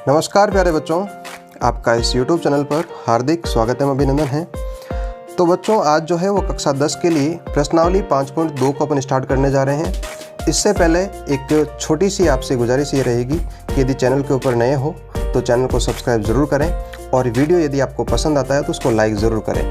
नमस्कार प्यारे बच्चों, आपका इस YouTube चैनल पर हार्दिक स्वागत एवं अभिनंदन है। तो बच्चों, आज जो है वो कक्षा 10 के लिए प्रश्नावली 5.2 को अपन स्टार्ट करने जा रहे हैं। इससे पहले एक छोटी सी आपसे गुजारिश ये रहेगी कि यदि चैनल के ऊपर नए हो तो चैनल को सब्सक्राइब ज़रूर करें और वीडियो यदि आपको पसंद आता है तो उसको लाइक ज़रूर करें।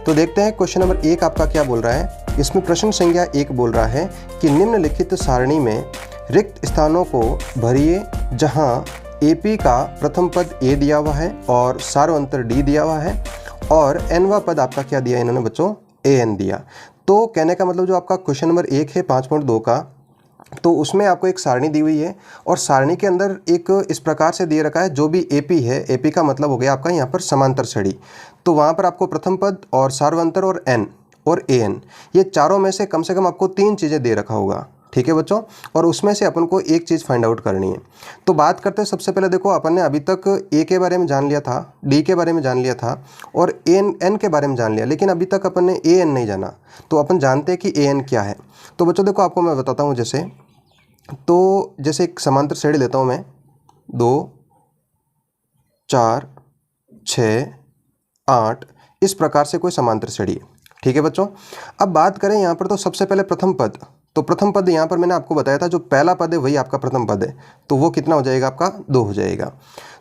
तो देखते हैं क्वेश्चन नंबर 1 आपका क्या बोल रहा है। इसमें प्रश्न संख्या 1 बोल रहा है कि निम्नलिखित सारणी में रिक्त स्थानों को भरिए जहाँ एपी का प्रथम पद ए दिया हुआ है और सार्वंतर डी दिया हुआ है और एनवा पद आपका क्या दिया इन्होंने बच्चों, ए एन दिया। तो कहने का मतलब जो आपका क्वेश्चन नंबर 1 है 5.2 का, तो उसमें आपको एक सारणी दी हुई है और सारणी के अंदर एक इस प्रकार से दे रखा है, जो भी एपी है, एपी का मतलब हो गया आपका यहाँ पर समांतर श्रेणी। तो वहाँ पर आपको प्रथम पद और सार्वंतर और एन और ए एन, ये चारों में से कम आपको 3 चीज़ें दे रखा होगा। ठीक है बच्चों, और उसमें से अपन को एक चीज़ फाइंड आउट करनी है। तो बात करते हैं, सबसे पहले देखो अपन ने अभी तक ए के बारे में जान लिया था, डी के बारे में जान लिया था और एन के बारे में जान लिया, लेकिन अभी तक अपन ने ए एन नहीं जाना। तो अपन जानते हैं कि ए एन क्या है। तो बच्चों देखो, आपको मैं बताता हूँ। जैसे एक समांतर श्रेणी लेता हूँ मैं, 2 4 6 8, इस प्रकार से कोई समांतर श्रेणी है। ठीक है बच्चों, अब बात करें यहाँ पर, तो सबसे पहले प्रथम पद, तो प्रथम पद यहाँ पर मैंने आपको बताया था, जो पहला पद है वही आपका प्रथम पद है, तो वो कितना हो जाएगा आपका, 2 हो जाएगा।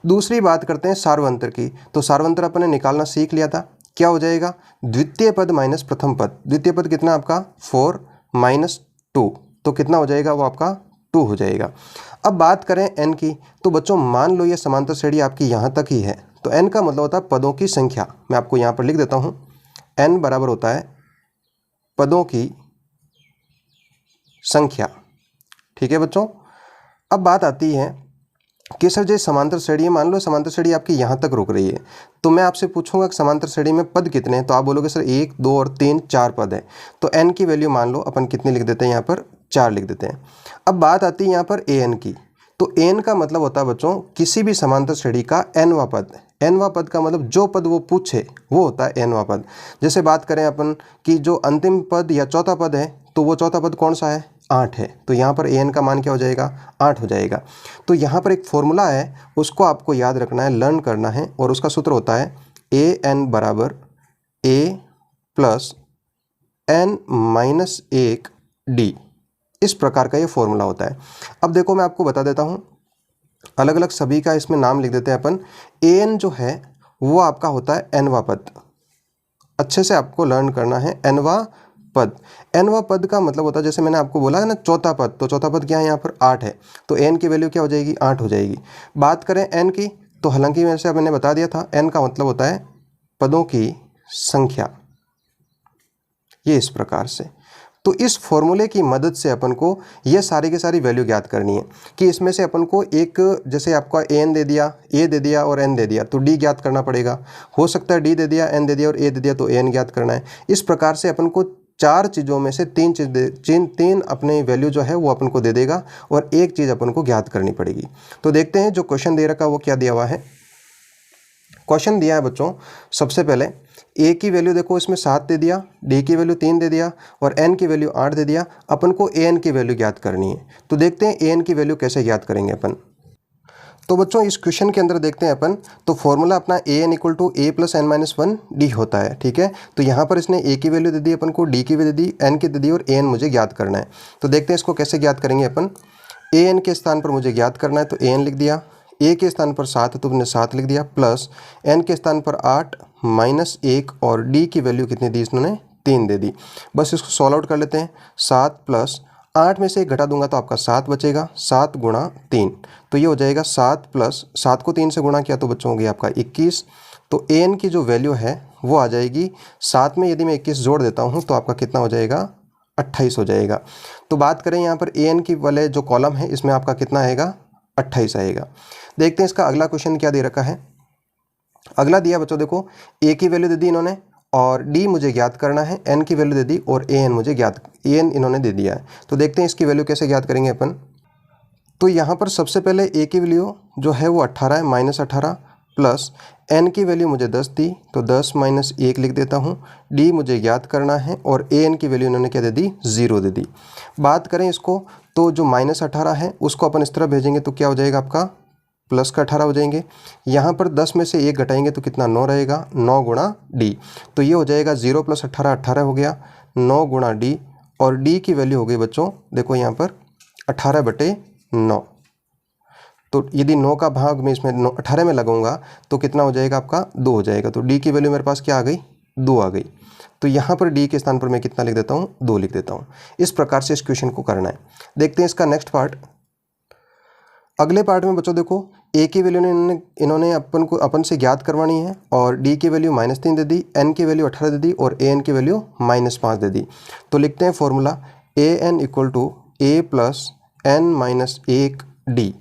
दूसरी बात करते हैं सार्वंतर की, तो सार्वंतर अपन ने निकालना सीख लिया था। क्या हो जाएगा, द्वितीय पद माइनस प्रथम पद। द्वितीय पद कितना आपका 4 माइनस 2, तो कितना हो जाएगा, वो आपका 2 हो जाएगा। अब बात करें एन की, तो बच्चों मान लो ये समांतर श्रेणी आपकी यहाँ तक ही है, तो एन का मतलब होता है पदों की संख्या। मैं आपको यहाँ पर लिख देता हूँ, एन बराबर होता है पदों की संख्या। ठीक है बच्चों, अब बात आती है कि सर जो समांतर श्रेणी है, मान लो समांतर श्रेणी आपकी यहाँ तक रुक रही है, तो मैं आपसे पूछूंगा कि समांतर श्रेणी में पद कितने हैं, तो आप बोलोगे सर 1 2 और 3 4 पद है। तो n की वैल्यू मान लो अपन कितनी लिख देते हैं, यहाँ पर 4 लिख देते हैं। अब बात आती है यहाँ पर ए एन की, तो एन का मतलब होता है बच्चों किसी भी समांतर श्रेणी का एनवा पद। एनवा पद का मतलब जो पद वो पूछे वो होता है एनवा पद। जैसे बात करें अपन कि जो अंतिम पद या चौथा पद है, तो वो चौथा पद कौन सा है, 8 है, तो यहाँ पर ए एन का मान क्या हो जाएगा, 8 हो जाएगा। तो यहाँ पर एक फॉर्मूला है, उसको आपको याद रखना है, लर्न करना है, और उसका सूत्र होता है ए एन बराबर ए प्लस एन माइनस 1 डी। इस प्रकार का ये फॉर्मूला होता है। अब देखो मैं आपको बता देता हूँ, अलग अलग सभी का इसमें नाम लिख देते हैं अपन। ए एन जो है वो आपका होता है एनवा पद। अच्छे से आपको लर्न करना है, एनवा पद। एनवा पद का मतलब होता है, जैसे मैंने आपको बोला है ना चौथा पद, तो चौथा पद क्या है, यहाँ पर 8 है, तो एन की वैल्यू क्या हो जाएगी, 8 हो जाएगी। बात करें एन की, तो हालांकि वैसे मैंने बता दिया था, एन का मतलब होता है पदों की संख्या, ये इस प्रकार से। तो इस फॉर्मूले की मदद से अपन को ये सारी की सारी वैल्यू ज्ञात करनी है कि इसमें से अपन को एक, जैसे आपका एन दे दिया, ए दे दिया और एन दे दिया, तो डी ज्ञात करना पड़ेगा। हो सकता है डी दे दिया, एन दे दिया और ए दे दिया, तो एन ज्ञात करना है। इस प्रकार से अपन को 4 चीज़ों में से 3 अपने वैल्यू जो है वो अपन को दे देगा और एक चीज़ अपन को ज्ञात करनी पड़ेगी। तो देखते हैं जो क्वेश्चन दे रखा है वो क्या दिया हुआ है। क्वेश्चन दिया है बच्चों, सबसे पहले ए की वैल्यू देखो इसमें 7 दे दिया, डी की वैल्यू 3 दे दिया और एन की वैल्यू 8 दे दिया। अपन को ए एन की वैल्यू ज्ञात करनी है। तो देखते हैं ए एन की वैल्यू कैसे ज्ञात करेंगे अपन। तो बच्चों इस क्वेश्चन के अंदर देखते हैं अपन, तो फॉर्मूला अपना a n equal to a plus n minus 1 d होता है। ठीक है, तो यहाँ पर इसने ए की वैल्यू दे दी अपन को, डी की वैल्यू दे दी, एन की दे दी और ए एन मुझे ज्ञात करना है। तो देखते हैं इसको कैसे ज्ञात करेंगे अपन। ए एन के स्थान पर मुझे ज्ञात करना है, तो ए एन लिख दिया। ए के स्थान पर 7 है तो हमने 7 लिख दिया, प्लस एन के स्थान पर 8 माइनस 1 और डी की वैल्यू कितनी दी इन्होंने, 3 दे दी। बस इसको सॉल्व आउट कर लेते हैं। 7 प्लस 8 में से 1 घटा दूंगा तो आपका 7 बचेगा, 7 गुणा 3, तो ये हो जाएगा 7 प्लस 7 को 3 से गुणा किया तो बच्चों हो गया आपका 21। तो ए एन की जो वैल्यू है वो आ जाएगी, 7 में यदि मैं 21 जोड़ देता हूँ तो आपका कितना हो जाएगा, 28 हो जाएगा। तो बात करें यहाँ पर ए एन की वाले जो कॉलम है इसमें आपका कितना आएगा, 28 आएगा। देखते हैं इसका अगला क्वेश्चन क्या दे रखा है। अगला दिया बच्चों देखो, ए की वैल्यू दे दी इन्होंने और डी मुझे ज्ञात करना है, एन की वैल्यू दे दी और ए एन इन्होंने दे दिया है। तो देखते हैं इसकी वैल्यू कैसे ज्ञात करेंगे अपन। तो यहाँ पर सबसे पहले ए की वैल्यू जो है वो 18 है, माइनस 18, प्लस एन की वैल्यू मुझे 10 दी, तो 10 माइनस 1 लिख देता हूँ। डी मुझे ज्ञात करना है और ए एन की वैल्यू इन्होंने क्या दे दी, 0 दे दी। बात करें इसको, तो जो माइनस 18 है उसको अपन इस तरह भेजेंगे तो क्या हो जाएगा आपका प्लस का 18 हो जाएंगे। यहाँ पर 10 में से 1 घटाएंगे तो कितना 9 रहेगा, 9 गुणा डी। तो ये हो जाएगा 0 + 18 18 हो गया, 9 गुणा डी, और डी की वैल्यू हो गई बच्चों देखो यहाँ पर 18/9। तो यदि 9 का भाग मैं इसमें 18 में लगाऊंगा तो कितना हो जाएगा आपका 2 हो जाएगा। तो डी की वैल्यू मेरे पास क्या आ गई, 2 आ गई। तो यहाँ पर डी के स्थान पर मैं कितना लिख देता हूँ, 2 लिख देता हूँ। इस प्रकार से इस क्वेश्चन को करना है। देखते हैं इसका नेक्स्ट पार्ट। अगले पार्ट में बच्चों देखो ए की वैल्यू इन्होंने अपन से ज्ञात करवानी है, और डी की वैल्यू -3 दे दी, एन की वैल्यू 18 दे दी, और ए एन की वैल्यू -5 दे दी। तो लिखते हैं formula A N = a + n - 1 D.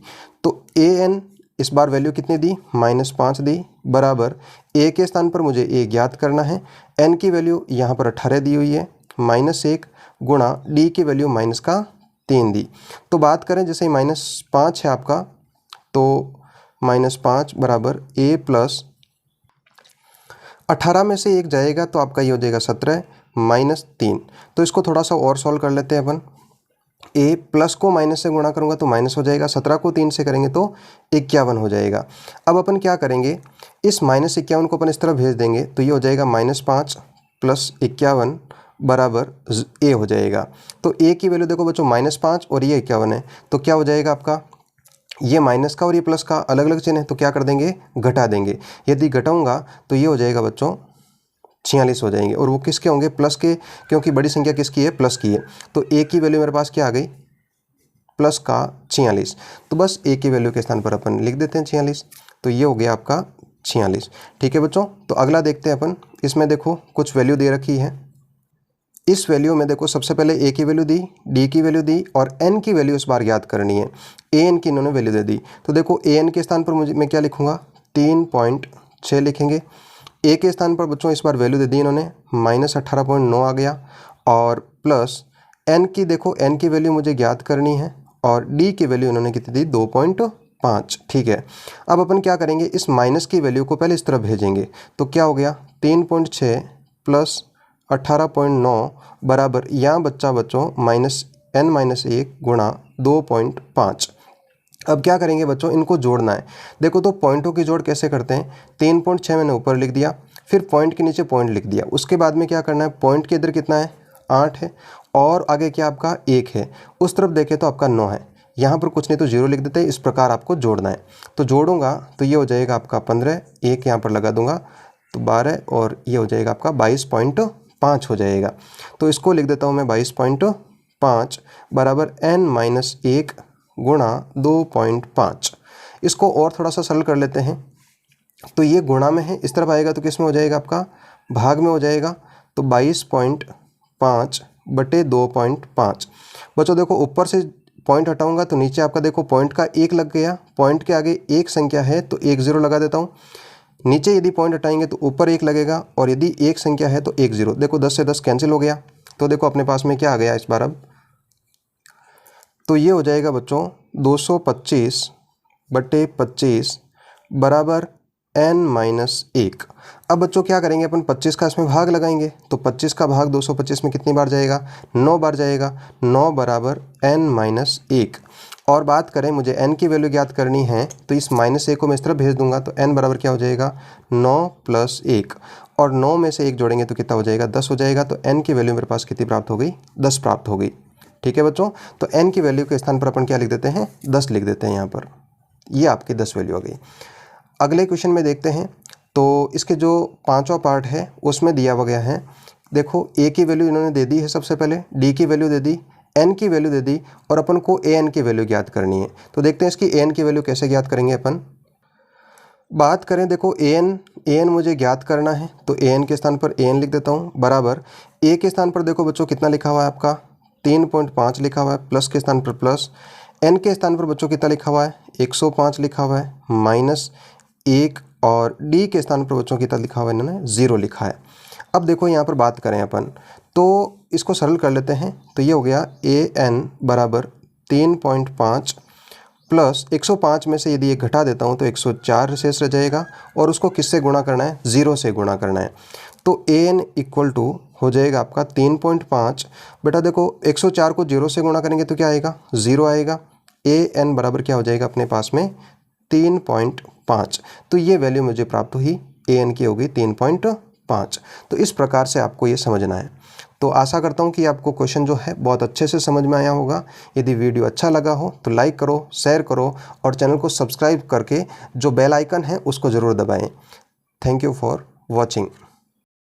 तो ए एन इस बार वैल्यू कितनी दी, -5 दी, बराबर ए के स्थान पर मुझे ए ज्ञात करना है, एन की वैल्यू यहाँ पर 18 दी हुई है, -1 गुणा डी की वैल्यू -3 दी। तो बात करें जैसे -5 है आपका, तो -5 बराबर a + 18 में से 1 जाएगा तो आपका ये हो जाएगा 17 -3। तो इसको थोड़ा सा और सॉल्व कर लेते हैं अपन। a प्लस को माइनस से गुणा करूंगा तो माइनस हो जाएगा, 17 को 3 से करेंगे तो 51 हो जाएगा। अब अपन क्या करेंगे, इस -51 को अपन इस तरफ भेज देंगे तो ये हो जाएगा -5 + 51 बराबर a हो जाएगा। तो a की वैल्यू देखो बच्चों -5 और ये 51 है, तो क्या हो जाएगा आपका, ये माइनस का और ये प्लस का अलग अलग चिन्ह है, तो क्या कर देंगे, घटा देंगे। यदि घटाऊंगा तो ये हो जाएगा बच्चों 46 हो जाएंगे, और वो किसके होंगे, प्लस के, क्योंकि बड़ी संख्या किसकी है, प्लस की है। तो a की वैल्यू मेरे पास क्या आ गई, प्लस का 46। तो बस a की वैल्यू के स्थान पर अपन लिख देते हैं 46। तो ये हो गया आपका 46। ठीक है बच्चों, तो अगला देखते हैं अपन। इसमें देखो कुछ वैल्यू दे रखी है। इस वैल्यू में देखो सबसे पहले a की वैल्यू दी, d की वैल्यू दी, और n की वैल्यू इस बार याद करनी है। an की इन्होंने वैल्यू दे दी, तो देखो an के स्थान पर मैं क्या लिखूंगा, 3.6 लिखेंगे। a के स्थान पर बच्चों इस बार वैल्यू दे दी इन्होंने, -18.9 आ गया, और प्लस n की, देखो n की वैल्यू मुझे ज्ञात करनी है, और d की वैल्यू इन्होंने कितनी दी, 2.5। ठीक है, अब अपन क्या करेंगे, इस माइनस की वैल्यू को पहले इस तरफ भेजेंगे। तो क्या हो गया, 3.6 + 18.9 बराबर, यहाँ बच्चों -n-1 गुणा 2.5। अब क्या करेंगे बच्चों, इनको जोड़ना है। देखो तो पॉइंटों की जोड़ कैसे करते हैं, 3.6 मैंने ऊपर लिख दिया, फिर पॉइंट के नीचे पॉइंट लिख दिया। उसके बाद में क्या करना है, पॉइंट के इधर कितना है, 8 है, और आगे क्या आपका 1 है, उस तरफ देखें तो आपका 9 है। यहाँ पर कुछ नहीं तो 0 लिख देते हैं। इस प्रकार आपको जोड़ना है। तो जोड़ूंगा तो ये हो जाएगा आपका 15, 1 यहाँ पर लगा दूंगा तो 12, और ये हो जाएगा आपका 22.5 हो जाएगा। तो इसको लिख देता हूँ मैं 22.5 बराबर n-1 गुणा 2.5। इसको और थोड़ा सा सरल कर लेते हैं। तो ये गुणा में है, इस तरफ आएगा तो किस में हो जाएगा, आपका भाग में हो जाएगा। तो 22.5 बटे 2.5। बच्चों देखो ऊपर से पॉइंट हटाऊंगा तो नीचे आपका देखो पॉइंट का 1 लग गया, पॉइंट के आगे एक संख्या है तो 1 0 लगा देता हूँ। नीचे यदि पॉइंट हटाएंगे तो ऊपर 1 लगेगा, और यदि एक संख्या है तो 1 0। देखो 10 से 10 कैंसिल हो गया, तो देखो अपने पास में क्या आ गया इस बार। अब तो ये हो जाएगा बच्चों 225 बटे 25 बराबर n-1। अब बच्चों क्या करेंगे, अपन 25 का इसमें भाग लगाएंगे। तो 25 का भाग 225 में कितनी बार जाएगा, 9 बार जाएगा। 9 बराबर n-1। और बात करें मुझे n की वैल्यू ज्ञात करनी है, तो इस -1 को मैं इस तरफ भेज दूंगा। तो n बराबर क्या हो जाएगा, 9 + 1, और 9 में से 1 जोड़ेंगे तो कितना हो जाएगा, 10 हो जाएगा। तो n की वैल्यू मेरे पास कितनी प्राप्त हो गई, 10 प्राप्त हो गई। ठीक है बच्चों, तो n की वैल्यू के स्थान पर अपन क्या लिख देते हैं, 10 लिख देते हैं यहाँ पर। ये आपकी 10 वैल्यू आ गई। अगले क्वेश्चन में देखते हैं। तो इसके जो 5वां पार्ट है उसमें दिया हुआ गया है। देखो a की वैल्यू इन्होंने दे दी है सबसे पहले, d की वैल्यू दे दी, n की वैल्यू दे दी, और अपन को an की वैल्यू ज्ञात करनी है। तो देखते हैं इसकी an की वैल्यू कैसे ज्ञात करेंगे अपन। बात करें देखो an मुझे ज्ञात करना है, तो an के स्थान पर an लिख देता हूँ बराबर a के स्थान पर देखो बच्चों कितना लिखा हुआ है आपका, 3.5 लिखा हुआ है, प्लस के स्थान पर प्लस, n के स्थान पर बच्चों कितना लिखा हुआ है, 105 लिखा हुआ है, -1, और d के स्थान पर बच्चों कितना लिखा हुआ है, इन्होंने 0 लिखा है। अब देखो यहाँ पर बात करें अपन, तो इसको सरल कर लेते हैं। तो ये हो गया an बराबर 3.5 प्लस 105 में से यदि ये घटा देता हूँ तो 104 शेष रह जाएगा, और उसको किससे गुणा करना है, 0 से गुणा करना है। तो an = हो जाएगा आपका 3.5, बेटा देखो 104 को 0 से गुणा करेंगे तो क्या आएगा, 0 आएगा। an बराबर क्या हो जाएगा अपने पास में 3.5। तो ये वैल्यू मुझे प्राप्त हुई, an की हो गई 3.5। तो इस प्रकार से आपको ये समझना है। तो आशा करता हूँ कि आपको क्वेश्चन जो है बहुत अच्छे से समझ में आया होगा। यदि वीडियो अच्छा लगा हो तो लाइक करो, शेयर करो और चैनल को सब्सक्राइब करके जो बेल आइकन है उसको ज़रूर दबाएं। Thank you for watching.